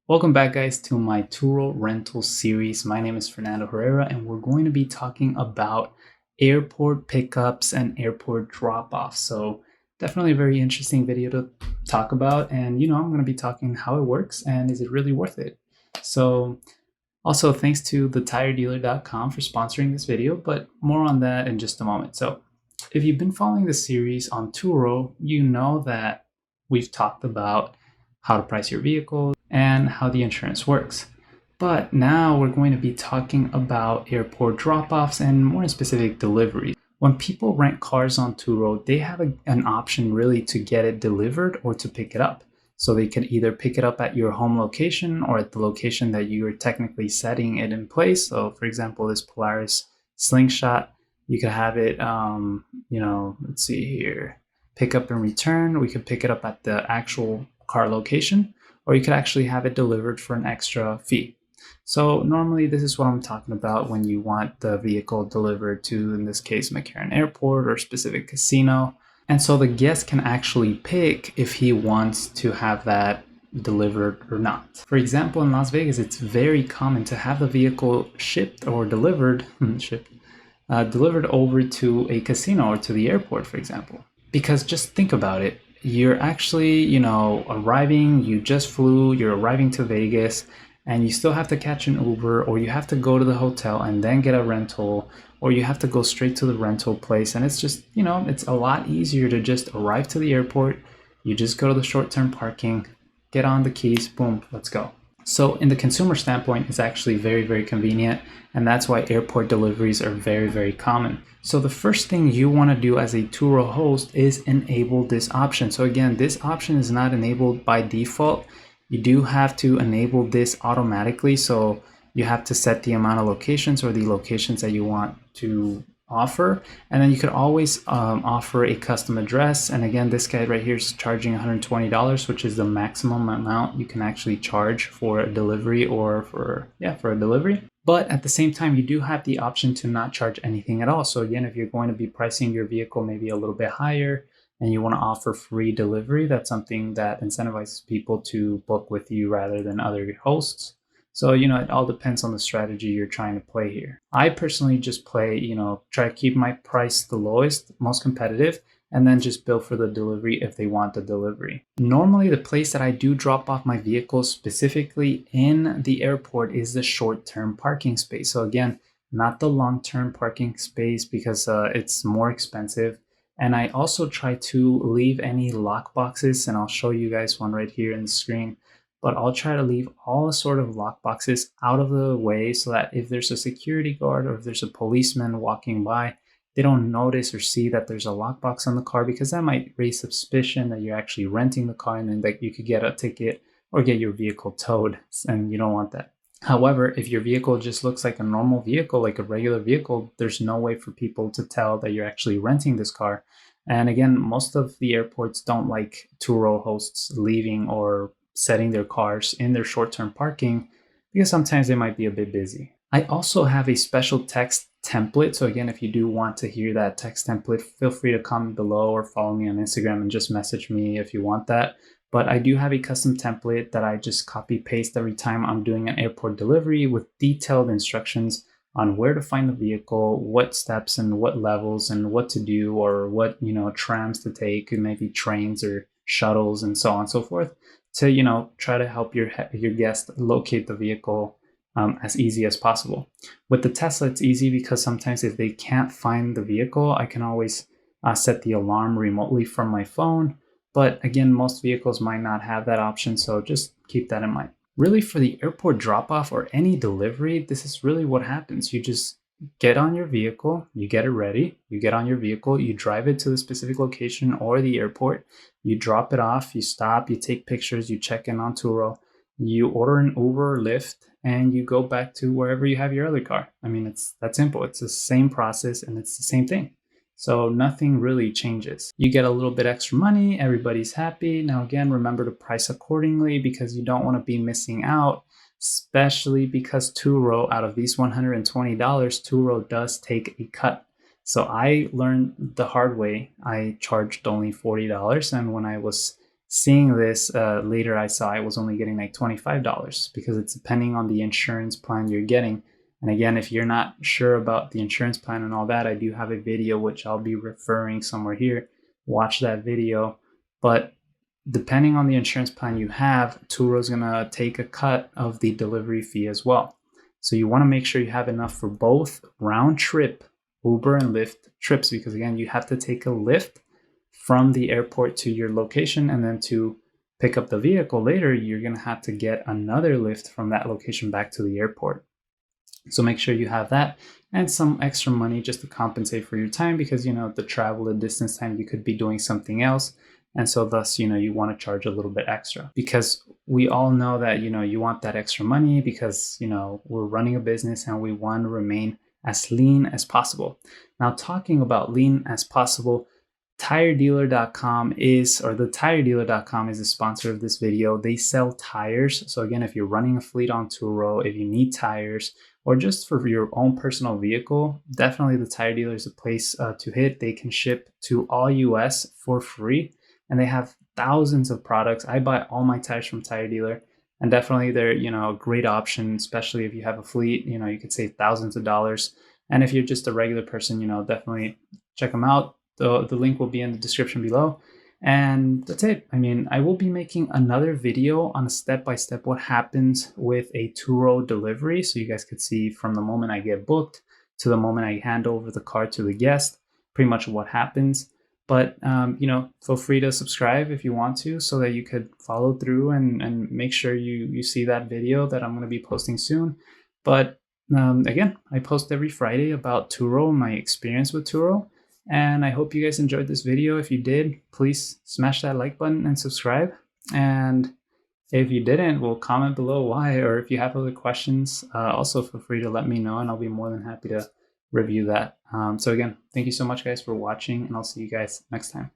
Welcome back, guys, to my Turo rental series. My name is Fernando Herrera, and we're going to be talking about airport pickups and airport drop-offs. So definitely a very interesting video to talk about. And, I'm going to be talking how it works and is it really worth it? So also thanks to thetiredealer.com for sponsoring this video, but more on that in just a moment. So if you've been following the series on Turo, you know that we've talked about how to price your vehicle and how the insurance works. But now we're going to be talking about airport drop-offs and more specific deliveries. When people rent cars on Turo, they have an option really to get it delivered or to pick it up. So they can either pick it up at your home location or at the location that you are technically setting it in place. So for example, this Polaris Slingshot, you could have it, let's see here, pick up and return. We could pick it up at the actual car location, or you could actually have it delivered for an extra fee. So normally this is what I'm talking about when you want the vehicle delivered to, in this case, McCarran Airport or specific casino. And so the guest can actually pick if he wants to have that delivered or not. For example, in Las Vegas, it's very common to have the vehicle shipped or delivered, delivered over to a casino or to the airport, for example. Because just think about it. You're actually, arriving, you just flew, you're arriving to Vegas, and you still have to catch an Uber, or you have to go to the hotel and then get a rental, or you have to go straight to the rental place. And it's just, it's a lot easier to just arrive to the airport. You just go to the short-term parking, get on the keys, boom, let's go. So in the consumer standpoint, it's actually very, very convenient. And that's why airport deliveries are very, very common. So the first thing you want to do as a Turo host is enable this option. So again, this option is not enabled by default. You do have to enable this automatically. So you have to set the amount of locations or the locations that you want to offer. And then you could always offer a custom address. And again, this guy right here is charging $120, which is the maximum amount you can actually charge for a delivery or for a delivery. But at the same time, you do have the option to not charge anything at all. So again, if you're going to be pricing your vehicle maybe a little bit higher and you want to offer free delivery, that's something that incentivizes people to book with you rather than other hosts. So, it all depends on the strategy you're trying to play here. I personally just play, try to keep my price the lowest, most competitive, and then just bill for the delivery if they want the delivery. Normally, the place that I do drop off my vehicle specifically in the airport is the short-term parking space. So again, not the long-term parking space because it's more expensive. And I also try to leave any lock boxes, and I'll show you guys one right here in the screen. But I'll try to leave all sort of lock boxes out of the way so that if there's a security guard or if there's a policeman walking by, they don't notice or see that there's a lockbox on the car, because that might raise suspicion that you're actually renting the car and then that you could get a ticket or get your vehicle towed, and you don't want that. However, if your vehicle just looks like a normal vehicle, like a regular vehicle, there's no way for people to tell that you're actually renting this car. And again, most of the airports don't like Turo hosts leaving or setting their cars in their short-term parking because sometimes they might be a bit busy. I also have a special text template. So again, if you do want to hear that text template, feel free to comment below or follow me on Instagram and just message me if you want that. But I do have a custom template that I just copy paste every time I'm doing an airport delivery with detailed instructions on where to find the vehicle, what steps and what levels and what to do, or what, trams to take, maybe trains or shuttles and so on and so forth, to, try to help your guest locate the vehicle as easy as possible. With the Tesla, it's easy because sometimes if they can't find the vehicle, I can always set the alarm remotely from my phone. But again, most vehicles might not have that option, so just keep that in mind. Really, for the airport drop-off or any delivery, this is really what happens. You just get on your vehicle, you get it ready, you get on your vehicle, you drive it to the specific location or the airport, you drop it off, you stop, you take pictures, you check in on Turo, you order an Uber or Lyft, and you go back to wherever you have your other car. I mean, it's that simple. It's the same process and it's the same thing. So nothing really changes. You get a little bit extra money, everybody's happy. Now again, remember to price accordingly because you don't want to be missing out, especially because Turo, out of these $120, Turo does take a cut. So I learned the hard way. I charged only $40, and when I was seeing this later, I saw I was only getting like $25 because it's depending on the insurance plan you're getting. And again, if you're not sure about the insurance plan and all that, I do have a video which I'll be referring somewhere here. Watch that video. But depending on the insurance plan you have, Turo is going to take a cut of the delivery fee as well. So you want to make sure you have enough for both round trip Uber and Lyft trips, because again, you have to take a Lyft from the airport to your location, and then to pick up the vehicle later, you're going to have to get another Lyft from that location back to the airport. So make sure you have that and some extra money just to compensate for your time, because the travel, the distance time, you could be doing something else. And so thus, you want to charge a little bit extra, because we all know that, you want that extra money because, we're running a business and we want to remain as lean as possible. Now, talking about lean as possible, TireDealer.com is the sponsor of this video. They sell tires. So again, if you're running a fleet on Turo, if you need tires, or just for your own personal vehicle, definitely the Tire Dealer is a place to hit. They can ship to all US for free, and they have thousands of products. I buy all my tires from Tire Dealer, and definitely they're a great option, especially if you have a fleet. You could save thousands of dollars. And if you're just a regular person, definitely check them out. The link will be in the description below. And that's it. I mean, I will be making another video on a step-by-step what happens with a Turo delivery, so you guys could see from the moment I get booked to the moment I hand over the car to the guest, pretty much what happens. But feel free to subscribe if you want to, so that you could follow through and make sure you see that video that I'm going to be posting soon. But again, I post every Friday about Turo, my experience with Turo. And I hope you guys enjoyed this video. If you did, please smash that like button and subscribe. And if you didn't, well, comment below why. Or if you have other questions, also feel free to let me know, and I'll be more than happy to review that. So again, thank you so much, guys, for watching, and I'll see you guys next time.